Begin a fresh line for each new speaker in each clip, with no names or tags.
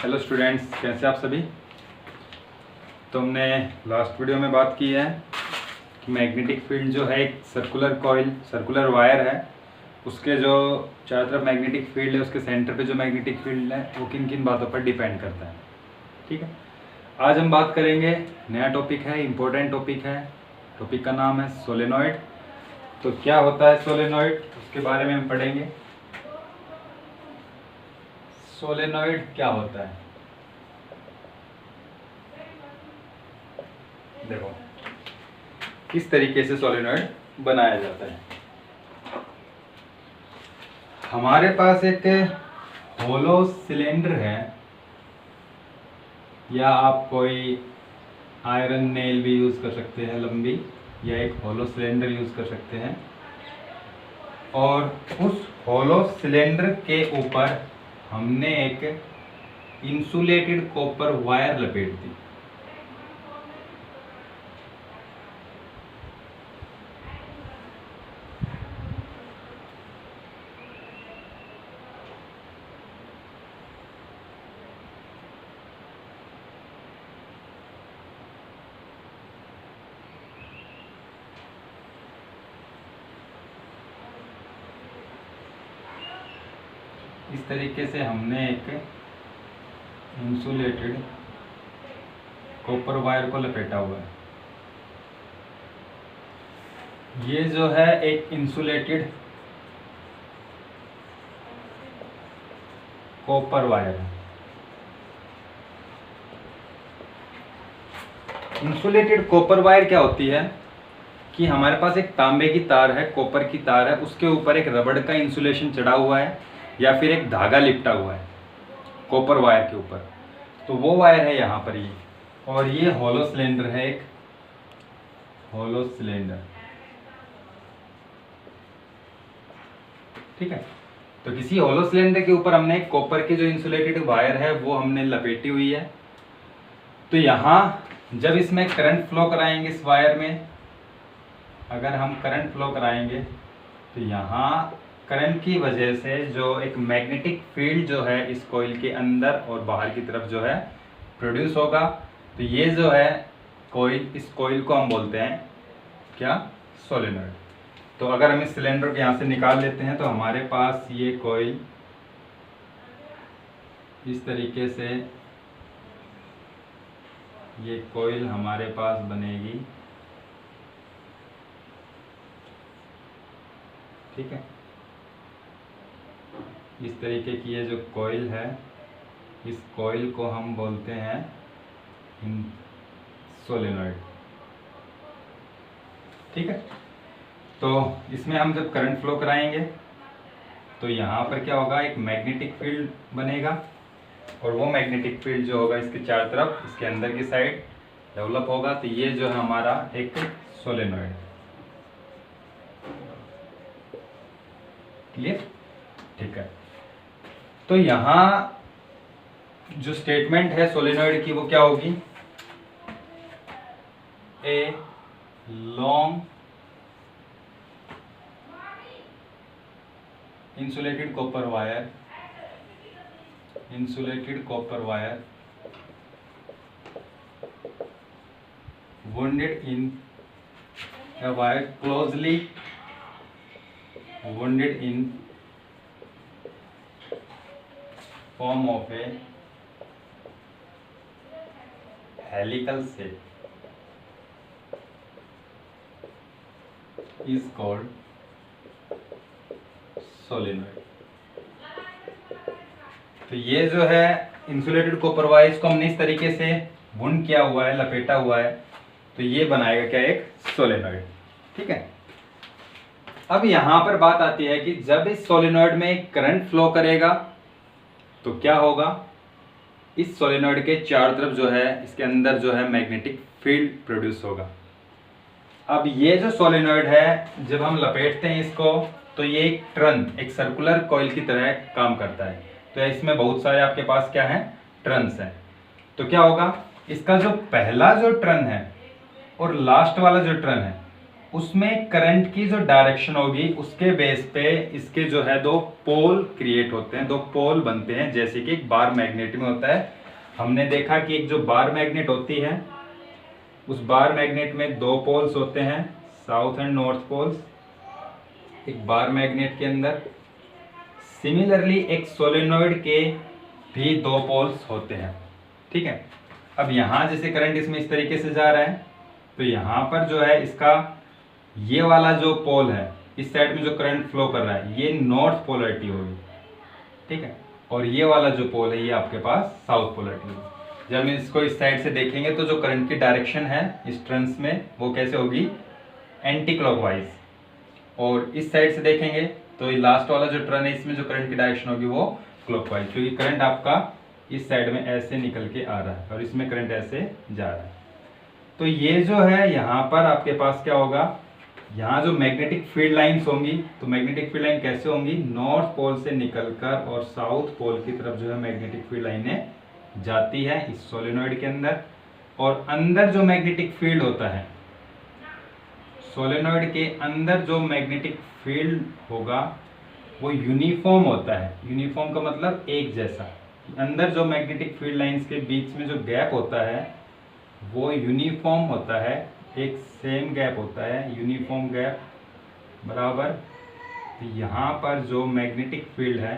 Hello students, कैसे आप सभी। तो हमने लास्ट वीडियो में बात की है कि मैग्नेटिक फील्ड जो है एक सर्कुलर वायर है, उसके जो चारों तरफ मैग्नेटिक फील्ड है, उसके सेंटर पे जो मैग्नेटिक फील्ड है वो किन किन बातों पर डिपेंड करता है। ठीक है, आज हम बात करेंगे, नया टॉपिक है, इम्पोर्टेंट टॉपिक है। टॉपिक का नाम है सोलेनॉइड। तो क्या होता है सोलेनॉइड, उसके बारे में हम पढ़ेंगे। सोलेनॉइड क्या होता है, देखो किस तरीके से सोलेनॉइड बनाया जाता है। हमारे पास एक होलो सिलेंडर है, या आप कोई आयरन नेल भी यूज़ कर सकते हैं लंबी, या एक होलो सिलेंडर यूज़ कर सकते हैं। और उस होलो सिलेंडर के ऊपर हमने एक इंसुलेटेड कॉपर वायर लपेट दी। इस तरीके से हमने एक इंसुलेटेड कॉपर वायर को लपेटा हुआ है। ये जो है एक इंसुलेटेड कॉपर वायर है। इंसुलेटेड कॉपर वायर क्या होती है कि हमारे पास एक तांबे की तार है, कॉपर की तार है, उसके ऊपर एक रबड़ का इंसुलेशन चढ़ा हुआ है या फिर एक धागा लिपटा हुआ है कॉपर वायर के ऊपर। तो वो वायर है यहाँ पर ये, और ये होलो सिलेंडर है, एक होलो सिलेंडर। ठीक है, तो किसी होलो सिलेंडर के ऊपर हमने कॉपर की जो इंसुलेटेड वायर है वो हमने लपेटी हुई है। तो यहाँ जब इसमें करंट फ्लो कराएंगे, इस वायर में अगर हम करंट फ्लो कराएंगे तो यहाँ करंट की वजह से जो एक मैग्नेटिक फील्ड जो है इस कॉइल के अंदर और बाहर की तरफ जो है प्रोड्यूस होगा। तो ये जो है कॉइल, इस कॉइल को हम बोलते हैं क्या, सोलेनॉइड। तो अगर हम इस सिलेंडर को यहाँ से निकाल लेते हैं तो हमारे पास ये कॉइल इस तरीके से, ये कॉइल हमारे पास बनेगी। ठीक है, इस तरीके की ये जो कॉइल है, इस कॉइल को हम बोलते हैं सोलेनॉइड। ठीक है, तो इसमें हम जब करंट फ्लो कराएंगे तो यहाँ पर क्या होगा, एक मैग्नेटिक फील्ड बनेगा, और वो मैग्नेटिक फील्ड जो होगा इसके चारों तरफ, इसके अंदर की साइड डेवलप होगा। तो ये जो है हमारा एक सोलेनॉइड। क्लियर? ठीक है, तो यहाँ जो स्टेटमेंट है सोलेनॉइड की वो क्या होगी, a long insulated copper wire wounded in a wire closely wounded in form of a helical shape is called solenoid. तो ये जो है इंसुलेटेड कॉपर वायर, इसको हमने इस तरीके से वुंड किया हुआ है, लपेटा हुआ है, तो ये बनाएगा क्या, एक सोलेनॉइड। ठीक है, अब यहां पर बात आती है कि जब इस सोलेनॉइड में करंट फ्लो करेगा तो क्या होगा, इस सोलेनॉइड के चारों तरफ जो है, इसके अंदर जो है मैग्नेटिक फील्ड प्रोड्यूस होगा। अब ये जो सोलेनॉइड है, जब हम लपेटते हैं इसको तो ये एक ट्रन, एक सर्कुलर कॉइल की तरह काम करता है। तो इसमें बहुत सारे आपके पास क्या है, ट्रन्स हैं। तो क्या होगा, इसका जो पहला जो ट्रन है और लास्ट वाला जो ट्रन है उसमें करंट की जो डायरेक्शन होगी उसके बेस पे इसके जो है दो पोल क्रिएट होते हैं, दो पोल बनते हैं, जैसे कि एक बार मैग्नेट में होता है। हमने देखा कि एक जो बार मैग्नेट होती है उस बार मैग्नेट में दो पोल्स होते हैं, साउथ एंड नॉर्थ पोल्स, एक बार मैग्नेट के अंदर। सिमिलरली एक सोलेनोइड के भी दो पोल्स होते हैं, ठीक है। अब यहाँ जैसे करंट इसमें इस तरीके से जा रहा है, तो यहाँ पर जो है इसका ये वाला जो पोल है, इस साइड में जो करंट फ्लो कर रहा है ये नॉर्थ पोलरिटी होगी, ठीक है। और ये वाला जो पोल है ये आपके पास साउथ पोलरिटी होगी। जब हम इसको इस साइड से देखेंगे तो जो करंट की डायरेक्शन है इस टर्न्स में वो कैसे होगी, एंटी क्लॉकवाइज। और इस साइड से देखेंगे तो ये लास्ट वाला जो टर्न है इसमें जो करंट की डायरेक्शन होगी वो क्लॉकवाइज, क्योंकि करंट आपका इस साइड में ऐसे निकल के आ रहा है और इसमें करंट ऐसे जा रहा है। तो ये जो है यहाँ पर आपके पास क्या होगा, यहाँ जो मैग्नेटिक फील्ड लाइंस होंगी, तो मैग्नेटिक फील्ड लाइन कैसे होंगी, नॉर्थ पोल से निकलकर और साउथ पोल की तरफ जो है मैग्नेटिक फील्ड लाइनें जाती है इस सोलेनोइड के अंदर। और अंदर जो मैग्नेटिक फील्ड होता है, सोलेनोइड के अंदर जो मैग्नेटिक फील्ड होगा वो यूनिफॉर्म होता है। यूनिफॉर्म का मतलब एक जैसा। अंदर जो मैग्नेटिक फील्ड लाइंस के बीच में जो गैप होता है वो यूनिफॉर्म होता है, एक सेम गैप होता है, यूनिफॉर्म गैप बराबर। तो यहाँ पर जो मैग्नेटिक फील्ड है,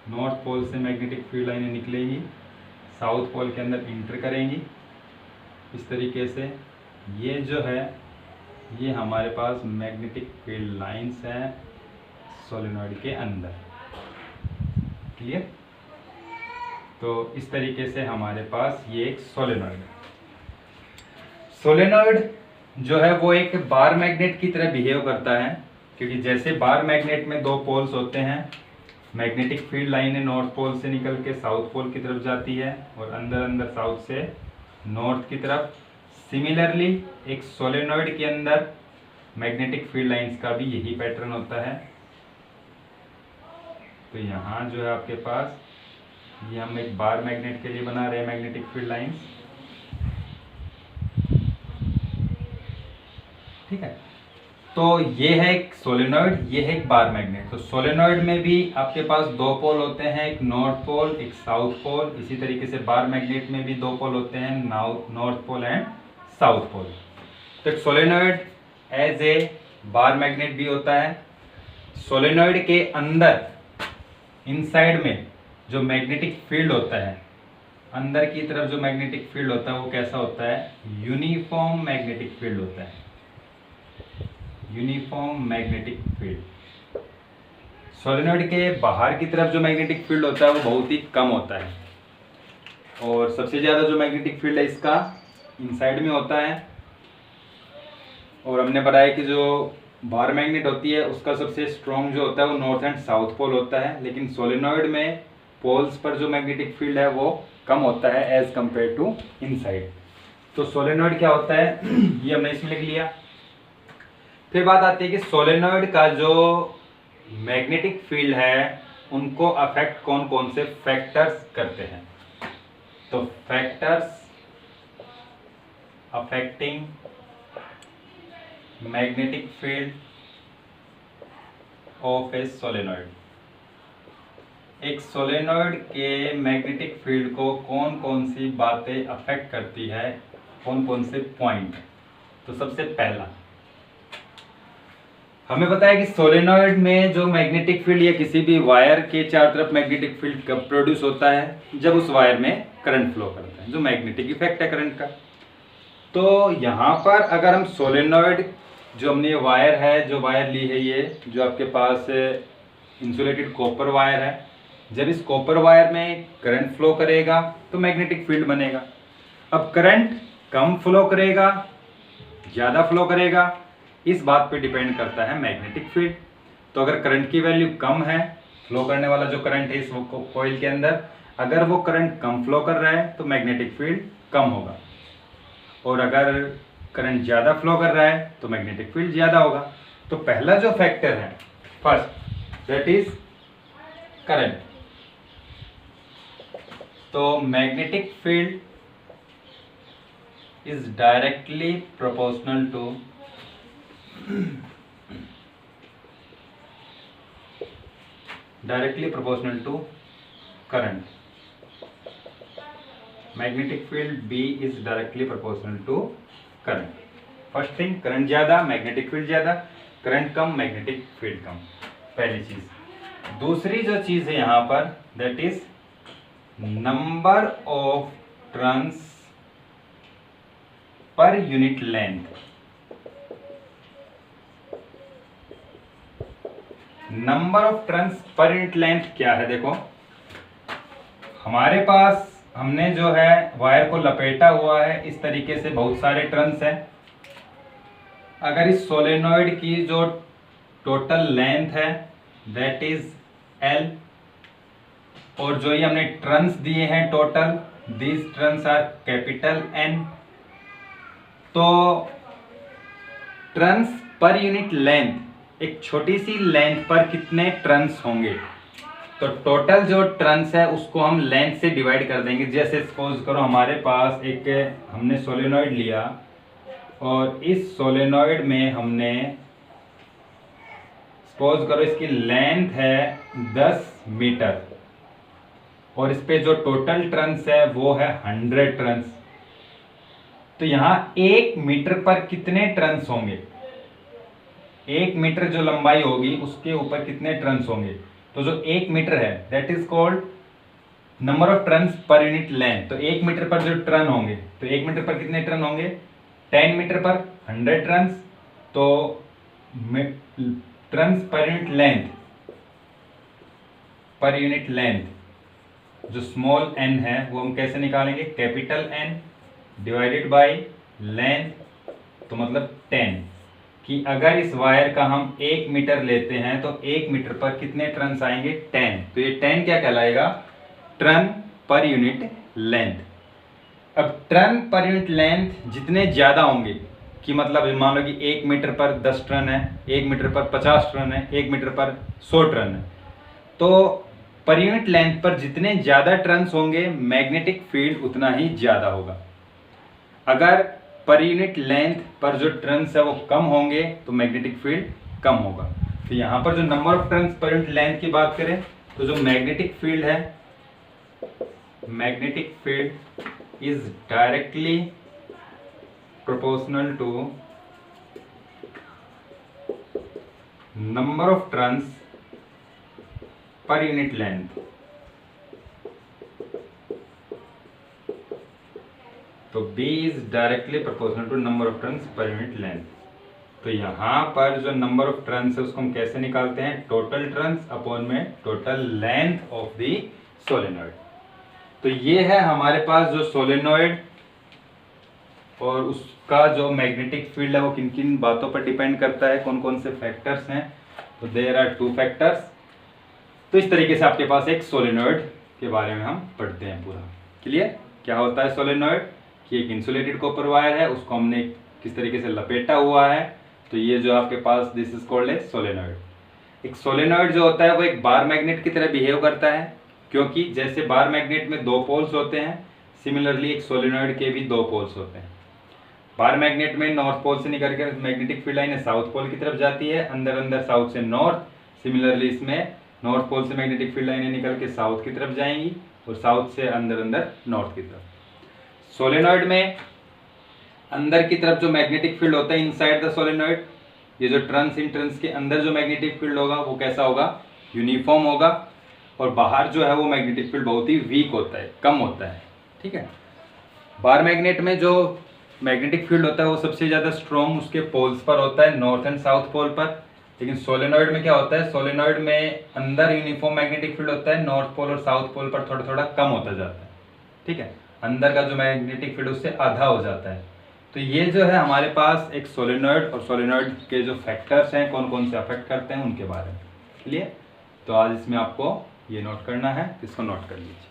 नॉर्थ पोल से मैग्नेटिक फील्ड लाइनें निकलेंगी, साउथ पोल के अंदर इंटर करेंगी इस तरीके से। ये जो है ये हमारे पास मैग्नेटिक फील्ड लाइंस हैं सोलेनोइड के अंदर, क्लियर। तो इस तरीके से हमारे पास ये एक सोलेनोइड है। सोलेनोइड जो है वो एक बार मैग्नेट की तरह बिहेव करता है, क्योंकि जैसे बार मैग्नेट में दो पोल्स होते हैं, मैग्नेटिक फील्ड लाइनें नॉर्थ पोल से निकल के साउथ पोल की तरफ जाती है और अंदर अंदर साउथ से नॉर्थ की तरफ। सिमिलरली एक सोलेनोइड के अंदर मैग्नेटिक फील्ड लाइंस का भी यही पैटर्न होता है। तो यहाँ जो है आपके पास ये हम एक बार मैग्नेट के लिए बना रहे हैं मैग्नेटिक फील्ड लाइंस, ठीक है। तो ये है एक सोलेनोइड, ये है एक बार मैग्नेट। तो सोलेनोइड में भी आपके पास दो पोल होते हैं, एक नॉर्थ पोल एक साउथ पोल। इसी तरीके से बार मैग्नेट में भी दो पोल होते हैं, north pole and south pole. तो एक solenoid as a bar magnet भी होता है। सोलेनोइड के अंदर इनसाइड में जो मैग्नेटिक फील्ड होता है, अंदर की तरफ जो मैग्नेटिक फील्ड होता है वो कैसा होता है, यूनिफॉर्म मैग्नेटिक फील्ड होता है, यूनिफॉर्म मैग्नेटिक फील्ड। सोलेनोइड के बाहर की तरफ जो मैग्नेटिक फील्ड होता है वो बहुत ही कम होता है, और सबसे ज़्यादा जो मैग्नेटिक फील्ड है इसका इनसाइड में होता है। और हमने बताया कि जो बार मैग्नेट होती है उसका सबसे स्ट्रॉन्ग जो होता है वो नॉर्थ एंड साउथ पोल होता है, लेकिन सोलेनोइड में पोल्स पर जो मैग्नेटिक फील्ड है वो कम होता है एज कंपेयर टू इनसाइड। तो सोलेनोइड क्या होता है ये हमने इसमें लिख लिया। फिर बात आती है कि सोलेनोइड का जो मैग्नेटिक फील्ड है उनको अफेक्ट कौन कौन से फैक्टर्स करते हैं। तो factors affecting magnetic field of A solenoid, एक सोलेनोइड के मैग्नेटिक फील्ड को कौन कौन सी बातें अफेक्ट करती है, कौन कौन से पॉइंट। तो सबसे पहला हमें पता है कि सोलेनोइड में जो मैग्नेटिक फील्ड या किसी भी वायर के चारों तरफ मैग्नेटिक फील्ड कब प्रोड्यूस होता है, जब उस वायर में करंट फ्लो करता है, जो मैग्नेटिक इफेक्ट है करंट का। तो यहाँ पर अगर हम सोलेनोइड जो हमने वायर है, जो वायर ली है ये जो आपके पास इंसुलेटेड कॉपर वायर है, जब इस कॉपर वायर में करंट फ्लो करेगा तो मैग्नेटिक फील्ड बनेगा। अब करंट कम फ्लो करेगा ज़्यादा फ्लो करेगा, इस बात पे डिपेंड करता है मैग्नेटिक फील्ड। तो अगर करंट की वैल्यू कम है, फ्लो करने वाला जो करंट है इस कॉइल के अंदर, अगर वो करंट कम फ्लो कर रहा है तो मैग्नेटिक फील्ड कम होगा, और अगर करंट ज़्यादा फ्लो कर रहा है तो मैग्नेटिक फील्ड ज़्यादा होगा। तो पहला जो फैक्टर है फर्स्ट दैट इज करंट। तो magnetic field is directly proportional to directly proportional to current, magnetic field B is directly proportional to current. First thing, current ज्यादा मैग्नेटिक फील्ड ज्यादा, करंट कम मैग्नेटिक फील्ड कम, पहली चीज। दूसरी जो चीज है यहां पर, that is number of turns per unit length. Number of turns per unit length क्या है? देखो हमारे पास हमने जो है वायर को लपेटा हुआ है इस तरीके से, बहुत सारे टर्न्स हैं। अगर इस सोलेनॉइड की जो टोटल लेंथ है दैट इज L, और जो ये हमने टर्न्स दिए हैं total, these turns are capital N, तो टर्न्स पर यूनिट लेंथ, एक छोटी सी लेंथ पर कितने टर्न्स होंगे? तो टोटल जो टर्न्स है उसको हम लेंथ से डिवाइड कर देंगे। जैसे सपोज करो हमारे पास एक हमने सोलेनॉइड लिया और इस सोलेनॉइड में हमने सपोज करो इसकी लेंथ है 10 मीटर और इस पे जो टोटल टर्न्स है वो है 100 टर्न्स। तो यहाँ 1 मीटर पर कितने टर्न्स होंगे? 1 मीटर जो लंबाई होगी उसके ऊपर कितने टर्न्स होंगे? तो जो 1 मीटर है that is called number of turns per unit length. तो 1 मीटर पर जो टर्न होंगे, तो 1 मीटर पर कितने टर्न होंगे? 10 मीटर पर 100 टर्न्स। तो टर्न्स पर यूनिट लेंथ, पर यूनिट लेंथ जो स्मॉल n है वो हम कैसे निकालेंगे? Capital N divided by length, तो मतलब 10, कि अगर इस वायर का हम 1 मीटर लेते हैं तो 1 मीटर पर कितने टर्न्स आएंगे? 10। तो ये 10 क्या कहलाएगा? टर्न पर यूनिट लेंथ। अब टर्न पर यूनिट लेंथ जितने ज्यादा होंगे, कि मतलब मान लो कि 1 मीटर पर 10 टर्न है, 1 मीटर पर 50 टर्न है, 1 मीटर पर 100 टर्न है, तो पर यूनिट लेंथ पर जितने ज्यादा टर्न्स होंगे मैग्नेटिक फील्ड उतना ही ज्यादा होगा। अगर पर यूनिट लेंथ पर जो टर्न्स है वो कम होंगे तो मैग्नेटिक फील्ड कम होगा। तो यहाँ पर जो number of turns per unit length की बात करें तो जो मैग्नेटिक फील्ड है, magnetic field is directly proportional to number of turns per unit length. तो B is directly proportional to number of turns per unit length. तो यहाँ पर जो नंबर ऑफ टर्न्स है उसको हम कैसे निकालते हैं? टोटल टर्न्स अपॉन में total length of the solenoid. तो ये है हमारे पास जो सोलेनॉइड, और उसका जो मैग्नेटिक फील्ड है वो किन किन बातों पर डिपेंड करता है, कौन कौन से फैक्टर्स हैं। तो देयर आर 2 फैक्टर्स। तो इस तरीके से आपके पास एक सोलेनॉइड के बारे में हम पढ़ते हैं पूरा। क्लियर? क्या होता है सोलेनॉइड? कि एक इंसुलेटेड कॉपर वायर है, उसको हमने किस तरीके से लपेटा हुआ है, तो ये जो आपके पास this is called a solenoid. एक सोलेनॉइड जो होता है वो एक बार मैग्नेट की तरह बिहेव करता है, क्योंकि जैसे बार मैग्नेट में 2 पोल्स होते हैं, सिमिलरली एक सोलेनॉइड के भी 2 पोल्स होते हैं। बार मैग्नेट में नॉर्थ पोल से निकल कर magnetic field line south pole की तरफ जाती है, अंदर अंदर साउथ से नॉर्थ। सिमिलरली इसमें नॉर्थ पोल से मैग्नेटिक फील्ड लाइनें निकल के साउथ की तरफ जाएंगी और साउथ से अंदर अंदर नॉर्थ की तरफ। सोलेनॉइड में अंदर की तरफ जो मैग्नेटिक फील्ड होता है इनसाइड द सोलेनॉइड, ये जो टर्न्स इन टर्न्स के अंदर जो मैग्नेटिक फील्ड होगा वो कैसा होगा? यूनिफॉर्म होगा। और बाहर जो है वो मैग्नेटिक फील्ड बहुत ही वीक होता है, कम होता है। ठीक है? बार मैग्नेट में जो मैग्नेटिक फील्ड होता है वो सबसे ज़्यादा स्ट्रॉन्ग उसके पोल्स पर होता है, नॉर्थ एंड साउथ पोल पर। लेकिन सोलेनॉइड में क्या होता है? सोलेनॉइड में अंदर यूनिफॉर्म मैग्नेटिक फील्ड होता है, नॉर्थ पोल और साउथ पोल पर थोड़ा थोड़ा कम होता जाता है। ठीक है? अंदर का जो मैग्नेटिक फील्ड उससे आधा हो जाता है। तो ये जो है हमारे पास एक सोलेनॉइड, और सोलेनॉइड के जो फैक्टर्स हैं कौन कौन से अफेक्ट करते हैं उनके बारे में। क्लियर? तो आज इसमें आपको ये नोट करना है, इसको नोट कर लीजिए।